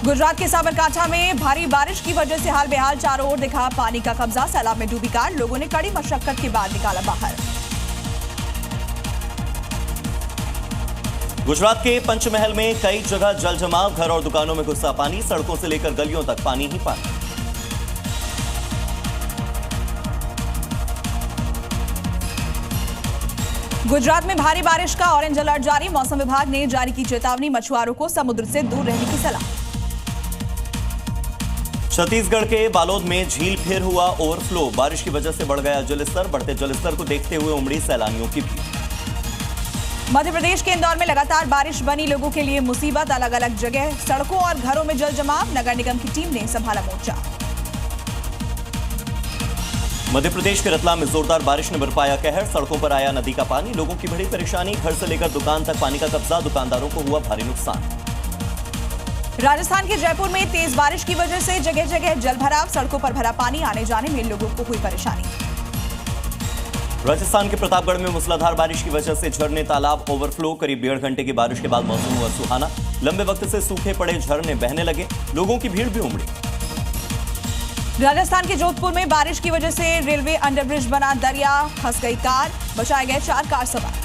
गुजरात के साबरकांठा में भारी बारिश की वजह से हाल बेहाल, चारों ओर दिखा पानी का कब्जा। सैलाब में डूबी कार, लोगों ने कड़ी मशक्कत के बाद निकाला बाहर। गुजरात के पंचमहल में कई जगह जल जमाव, घर और दुकानों में घुसा पानी, सड़कों से लेकर गलियों तक पानी ही पानी। गुजरात में भारी बारिश का ऑरेंज अलर्ट जारी। मौसम विभाग ने जारी की चेतावनी, मछुआरों को समुद्र से दूर रहने की सलाह। छत्तीसगढ़ के बालोद में झील फिर हुआ ओवरफ्लो, बारिश की वजह से बढ़ गया जलस्तर। बढ़ते जलस्तर को देखते हुए उमड़ी सैलानियों की भीड़। मध्य प्रदेश के इंदौर में लगातार बारिश बनी लोगों के लिए मुसीबत। अलग अलग जगह सड़कों और घरों में जल जमाव, नगर निगम की टीम ने संभाला मोर्चा। मध्य प्रदेश के रतलाम में जोरदार बारिश ने बरपाया कहर, सड़कों पर आया नदी का पानी, लोगों की बड़ी परेशानी। घर से लेकर दुकान तक पानी का कब्जा, दुकानदारों को हुआ भारी नुकसान। राजस्थान के जयपुर में तेज बारिश की वजह से जगह जगह जलभराव, सड़कों पर भरा पानी, आने जाने में लोगों को हुई परेशानी। राजस्थान के प्रतापगढ़ में मूसलाधार बारिश की वजह से झरने तालाब ओवरफ्लो, करीब 1.5 घंटे की बारिश के बाद मौसम हुआ सुहाना। लंबे वक्त से सूखे पड़े झरने बहने लगे, लोगों की भीड़ भी उमड़ी। राजस्थान के जोधपुर में बारिश की वजह से रेलवे अंडरब्रिज बना दरिया, फंस गई कार, बचाए गए 4 कार सवार।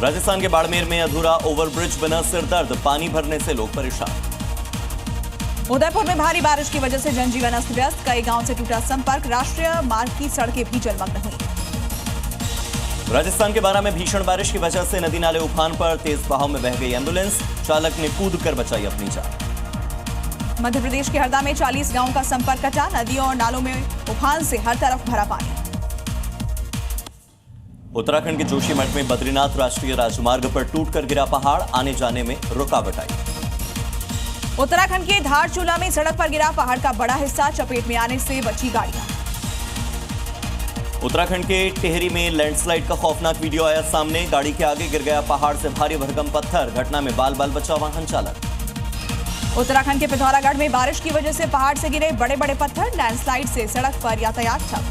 राजस्थान के बाड़मेर में अधूरा ओवरब्रिज बना सिरदर्द, पानी भरने से लोग परेशान। उदयपुर में भारी बारिश की वजह से जनजीवन अस्त व्यस्त, कई गांव से टूटा संपर्क, राष्ट्रीय मार्ग की सड़कें भी जलमग्न हुई। राजस्थान के बारा में भीषण बारिश की वजह से नदी नाले उफान पर, तेज बहाव में बह गई एम्बुलेंस, चालक ने कूद कर बचाई अपनी जान। मध्य प्रदेश के हरदा में 40 गांवों का संपर्क कटा, नदियों और नालों में उफान से हर तरफ भरा पानी। उत्तराखंड के जोशीमठ में बद्रीनाथ राष्ट्रीय राजमार्ग पर टूटकर गिरा पहाड़, आने जाने में रुकावट आई। उत्तराखंड के धारचूला में सड़क पर गिरा पहाड़ का बड़ा हिस्सा, चपेट में आने से बची गाड़ियां। उत्तराखंड के टिहरी में लैंडस्लाइड का खौफनाक वीडियो आया सामने, गाड़ी के आगे गिर गया पहाड़ से भारी भरकम पत्थर, घटना में बाल बाल बचा वाहन चालक। उत्तराखंड के पिथौरागढ़ में बारिश की वजह से पहाड़ से गिरे बड़े बड़े पत्थर, लैंडस्लाइड से सड़क पर यातायात ठप।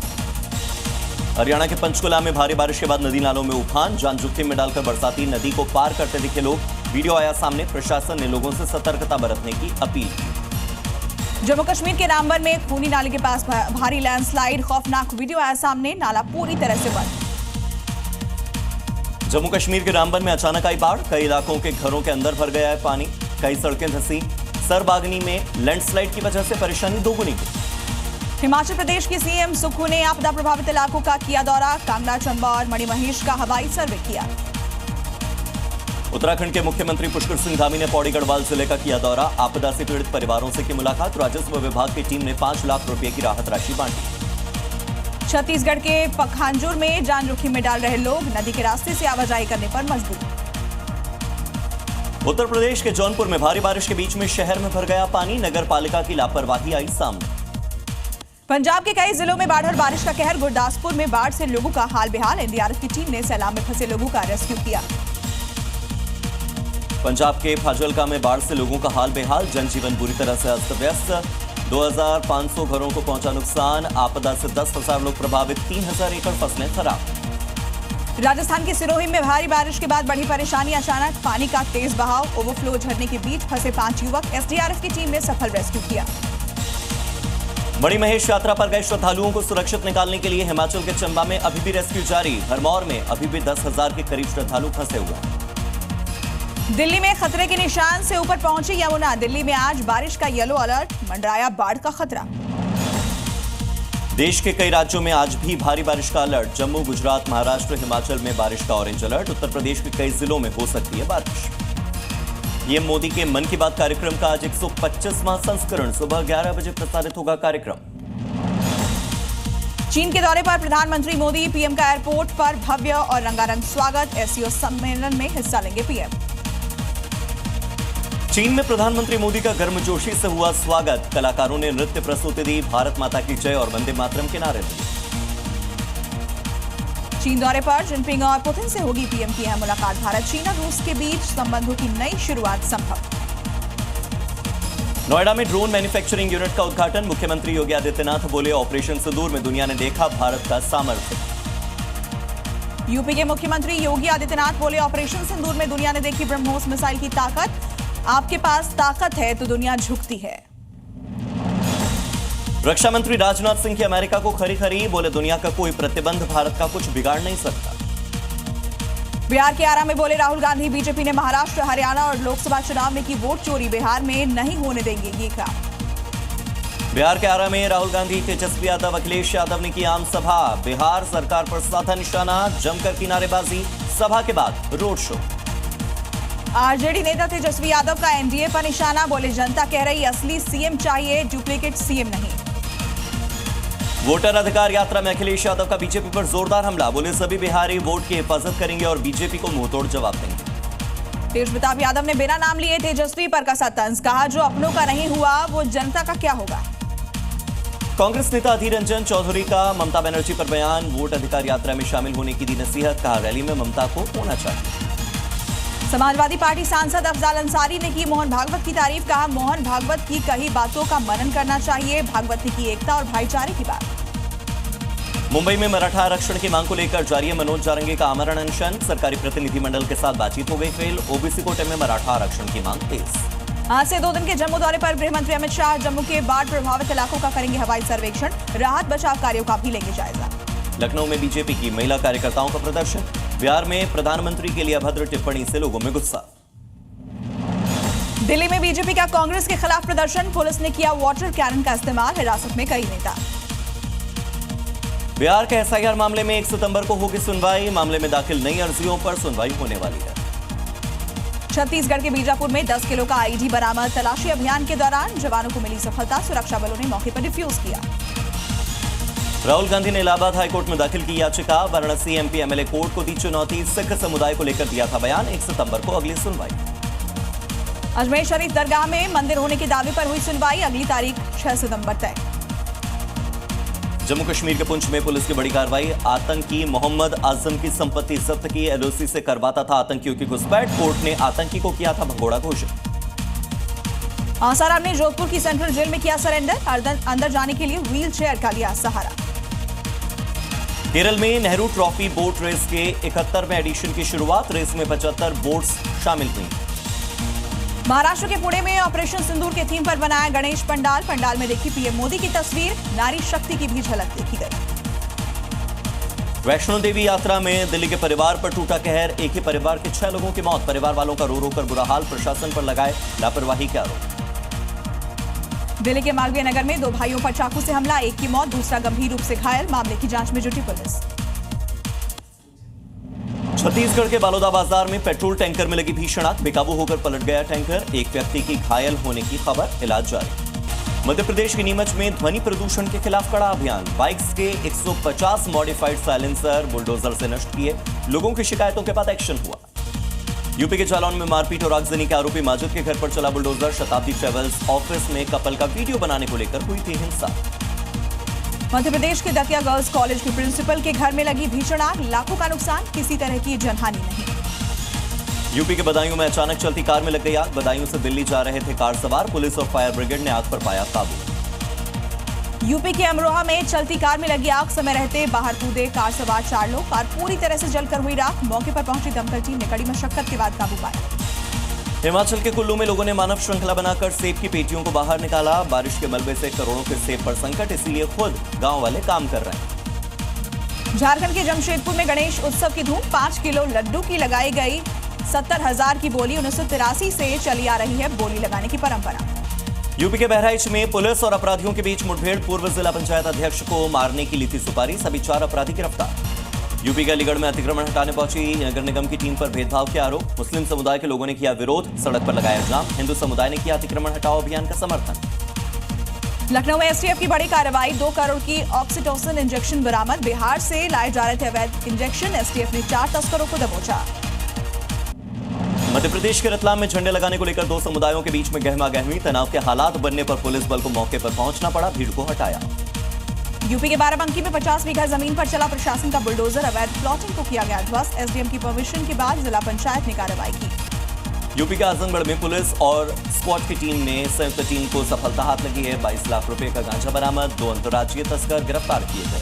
हरियाणा के पंचकुला में भारी बारिश के बाद नदी नालों में उफान, जान जोखिम में डालकर बरसाती नदी को पार करते दिखे लोग। वीडियो आया सामने, प्रशासन ने लोगों से सतर्कता बरतने की अपील की। जम्मू कश्मीर के रामबन में खूनी नाले के पास भारी लैंडस्लाइड, खौफनाक वीडियो आया सामने, नाला पूरी तरह से बंद। जम्मू कश्मीर के रामबन में अचानक आई बाढ़, कई इलाकों के घरों के अंदर भर गया है पानी, कई सड़कें धंसी। सरबागनी में लैंडस्लाइड की वजह से परेशानी दोगुनी हुई। हिमाचल प्रदेश की सीएम सुक्खू ने आपदा प्रभावित इलाकों का किया दौरा, कांगड़ा, चंबा और मणिमहेश का हवाई सर्वे किया। उत्तराखंड के मुख्यमंत्री पुष्कर सिंह धामी ने पौड़ी गढ़वाल जिले का किया दौरा, आपदा से पीड़ित परिवारों से की मुलाकात। राजस्व विभाग की टीम ने 5 लाख रुपए की राहत राशि बांटी। छत्तीसगढ़ के पखांजूर में जान जोखिम में डाल रहे लोग, नदी के रास्ते से आवाजाही करने पर मजबूर। उत्तर प्रदेश के जौनपुर में भारी बारिश के बीच में शहर में भर गया पानी, नगर पालिका की लापरवाही आई सामने। पंजाब के कई जिलों में बाढ़ और बारिश का कहर, गुरदासपुर में बाढ़ से लोगों का हाल बेहाल, एनडीआरएफ की टीम ने सैलाब में फंसे लोगों का रेस्क्यू किया। पंजाब के फाजिल्का में बाढ़ से लोगों का हाल बेहाल, जनजीवन बुरी तरह से अस्त व्यस्त, 2500 घरों को पहुंचा नुकसान, आपदा से 10,000 लोग प्रभावित, 3000 एकड़ फसलें खराब। राजस्थान के सिरोही में भारी बारिश के बाद बढ़ी परेशानी, अचानक पानी का तेज बहाव, ओवरफ्लो झरने के बीच फंसे 5 युवक, एसडीआरएफ की टीम ने सफल रेस्क्यू किया। मणिमहेश यात्रा पर गए श्रद्धालुओं को सुरक्षित निकालने के लिए हिमाचल के चंबा में अभी भी रेस्क्यू जारी, भरमौर में अभी भी 10,000 के करीब श्रद्धालु फंसे हुए हैं। दिल्ली में खतरे के निशान से ऊपर पहुंची यमुना, दिल्ली में आज बारिश का येलो अलर्ट, मंडराया बाढ़ का खतरा। देश के कई राज्यों में आज भी भारी बारिश का अलर्ट, जम्मू, गुजरात, महाराष्ट्र, हिमाचल में बारिश का ऑरेंज अलर्ट, उत्तर प्रदेश के कई जिलों में हो सकती है बारिश। ये मोदी के मन की बात कार्यक्रम का आज 125वां संस्करण, सुबह 11 बजे प्रसारित होगा कार्यक्रम। चीन के दौरे पर प्रधानमंत्री मोदी, पीएम का एयरपोर्ट पर भव्य और रंगारंग स्वागत, एससीओ सम्मेलन में हिस्सा लेंगे पीएम। चीन में प्रधानमंत्री मोदी का गर्मजोशी से हुआ स्वागत, कलाकारों ने नृत्य प्रस्तुति दी, भारत माता की जय और वंदे मातरम के नारे दिए। चीन दौरे पर जिनपिंग और पुतिन से होगी पीएम की यह मुलाकात, भारत, चीन और रूस के बीच संबंधों की नई शुरुआत संभव। नोएडा में ड्रोन मैन्युफैक्चरिंग यूनिट का उद्घाटन, मुख्यमंत्री योगी आदित्यनाथ बोले, ऑपरेशन सिंदूर में दुनिया ने देखा भारत का सामर्थ्य। यूपी के मुख्यमंत्री योगी आदित्यनाथ बोले, ऑपरेशन सिंदूर में दुनिया ने देखी ब्रह्मोस मिसाइल की ताकत, आपके पास ताकत है तो दुनिया झुकती है। रक्षा मंत्री राजनाथ सिंह की अमेरिका को खरी खरी, बोले दुनिया का कोई प्रतिबंध भारत का कुछ बिगाड़ नहीं सकता। बिहार के आरा में बोले राहुल गांधी, बीजेपी ने महाराष्ट्र, हरियाणा और लोकसभा चुनाव में की वोट चोरी, बिहार में नहीं होने देंगे ये काम। बिहार के आरा में राहुल गांधी, तेजस्वी यादव, अखिलेश यादव ने की आम सभा, बिहार सरकार पर साधा निशाना, जमकर की नारेबाजी, सभा के बाद रोड शो। आरजेडी नेता तेजस्वी यादव का एनडीए पर निशाना, बोले जनता कह रही असली सीएम चाहिए, डुप्लीकेट सीएम नहीं। वोटर अधिकार यात्रा में अखिलेश यादव का बीजेपी पर जोरदार हमला, बोले सभी बिहारी वोट की हिफाजत करेंगे और बीजेपी को मुंहतोड़ जवाब देंगे। तेज प्रताप यादव ने बिना नाम लिए तेजस्वी पर कसा तंज, कहा जो अपनों का नहीं हुआ वो जनता का क्या होगा। कांग्रेस नेता अधीर रंजन चौधरी का ममता बनर्जी पर बयान, वोट अधिकार यात्रा में शामिल होने की दी नसीहत, कहा रैली में ममता को होना चाहिए। समाजवादी पार्टी सांसद अफजाल अंसारी ने की मोहन भागवत की तारीफ, कहा मोहन भागवत की कही बातों का मनन करना चाहिए, भागवत ने की एकता और भाईचारे की बात। मुंबई में मराठा आरक्षण की मांग को लेकर जारी है मनोज जारंगे का आमरण अनशन, सरकारी प्रतिनिधिमंडल के साथ बातचीत हो गई फेल, ओबीसी कोटे में मराठा आरक्षण की मांग तेज। आज से 2 दिन के जम्मू दौरे पर गृह मंत्री अमित शाह जम्मू के बाढ़ प्रभावित इलाकों का करेंगे हवाई सर्वेक्षण, राहत बचाव कार्यों का भी लेंगे जायजा। लखनऊ में बीजेपी की महिला कार्यकर्ताओं का प्रदर्शन, बिहार में प्रधानमंत्री के लिए अभद्र टिप्पणी से लोगों में गुस्सा। दिल्ली में बीजेपी का कांग्रेस के खिलाफ प्रदर्शन, पुलिस ने किया वाटर कैनन का इस्तेमाल, हिरासत में कई नेता। बिहार के एसआईआर मामले में 1 सितंबर को होगी सुनवाई, मामले में दाखिल नई अर्जियों पर सुनवाई होने वाली है। छत्तीसगढ़ के बीजापुर में 10 किलो का आईडी बरामद, तलाशी अभियान के दौरान जवानों को मिली सफलता, सुरक्षा बलों ने मौके पर डिफ्यूज किया। राहुल गांधी ने इलाहाबाद हाईकोर्ट में दाखिल की याचिका, वाराणसी एमपी एमएलए कोर्ट को दी चुनौती, सिख समुदाय को लेकर दिया था बयान, 1 सितंबर को अगली सुनवाई। अजमेर शरीफ दरगाह में मंदिर होने के दावे पर हुई सुनवाई, अगली तारीख 6 सितंबर तय। जम्मू कश्मीर के पुंछ में पुलिस की बड़ी कार्रवाई, आतंकी मोहम्मद आजम की संपत्ति जब्त की, एलओसी से करवाता था आतंकियों की घुसपैठ, कोर्ट ने आतंकी को किया था भगोड़ा घोषित। आसाराम ने जोधपुर की सेंट्रल जेल में किया सरेंडर, अंदर जाने के लिए व्हील चेयर का लिया सहारा। केरल में नेहरू ट्रॉफी बोट रेस के 71वें एडिशन की शुरुआत, रेस में 75 बोट्स शामिल हुई। महाराष्ट्र के पुणे में ऑपरेशन सिंदूर के थीम पर बनाया गणेश पंडाल, पंडाल में देखी पीएम मोदी की तस्वीर, नारी शक्ति की भी झलक देखी गई। वैष्णो देवी यात्रा में दिल्ली के परिवार पर टूटा कहर, एक ही परिवार के 6 लोगों की मौत, परिवार वालों का रो रो कर बुरा हाल, प्रशासन पर लगाए लापरवाही के आरोप। दिल्ली के मालवीय नगर में 2 भाइयों पर चाकू से हमला, एक की मौत, दूसरा गंभीर रूप से घायल, मामले की जांच में जुटी पुलिस। छत्तीसगढ़ के बालोदा बाजार में पेट्रोल टैंकर में लगी भीषण आग, बेकाबू होकर पलट गया टैंकर, एक व्यक्ति की घायल होने की खबर, इलाज जारी। मध्य प्रदेश के नीमच में ध्वनि प्रदूषण के खिलाफ कड़ा अभियान, बाइक्स के 150 मॉडिफाइड साइलेंसर बुलडोजर से नष्ट किए, लोगों की शिकायतों के बाद एक्शन हुआ। यूपी के जालौन में मारपीट और आगजनी के आरोपी माजिद के घर पर चला बुलडोजर, शताब्दी ट्रेवल्स ऑफिस में कपल का वीडियो बनाने को लेकर हुई थी हिंसा। मध्य प्रदेश के दतिया गर्ल्स कॉलेज के प्रिंसिपल के घर में लगी भीषण आग, लाखों का नुकसान, किसी तरह की जनहानि नहीं। यूपी के बदायूं में अचानक चलती कार में लग गई आग, बदायूं से दिल्ली जा रहे थे कार सवार, पुलिस और फायर ब्रिगेड ने आग पर पाया काबू। यूपी के अमरोहा में चलती कार में लगी आग, समय रहते बाहर कूदे कार सवार 4 लोग, कार पूरी तरह से जलकर हुई राख, मौके पर पहुंची दमकल टीम ने कड़ी मशक्कत के बाद काबू पाया। हिमाचल के कुल्लू में लोगों ने मानव श्रृंखला बनाकर सेब की पेटियों को बाहर निकाला, बारिश के मलबे से करोड़ों के सेब पर संकट, इसीलिए खुद गांव वाले काम कर रहे हैं। झारखंड के जमशेदपुर में गणेश उत्सव की धूम, 5 किलो लड्डू की लगाई गई 70,000 की बोली, 1983 से चली आ रही है बोली लगाने की परंपरा। यूपी के बहराइच में पुलिस और अपराधियों के बीच मुठभेड़, पूर्व जिला पंचायत अध्यक्ष को मारने की ली थी सुपारी, सभी 4 अपराधी गिरफ्तार। यूपी के अलीगढ़ में अतिक्रमण हटाने पहुंची नगर निगम की टीम पर भेदभाव के आरोप, मुस्लिम समुदाय के लोगों ने किया विरोध, सड़क पर लगाया जाम, हिंदू समुदाय ने किया अतिक्रमण हटाओ अभियान का समर्थन। लखनऊ में एसटीएफ की बड़ी कार्रवाई, 2 करोड़ की ऑक्सीटोसिन इंजेक्शन बरामद, बिहार से लाए जा रहे थे अवैध इंजेक्शन, एसटीएफ ने 4 तस्करों को दबोचा। मध्य प्रदेश के रतलाम में झंडे लगाने को लेकर 2 समुदायों के बीच में गहमा गहमी, तनाव के हालात बनने पर पुलिस बल को मौके पर पहुंचना पड़ा, भीड़ को हटाया। यूपी के बाराबंकी में 50 बीघा जमीन पर चला प्रशासन का बुलडोजर, अवैध प्लॉटिंग को किया गया ध्वस्त, एसडीएम की परमिशन के बाद जिला पंचायत ने कार्रवाई की। यूपी के आजमगढ़ में पुलिस और स्क्वाड की टीम ने संयुक्त टीम को सफलता हाथ लगी है, 22 लाख रुपए का गांजा बरामद, 2 अंतर्राज्यीय तस्कर गिरफ्तार किए गए।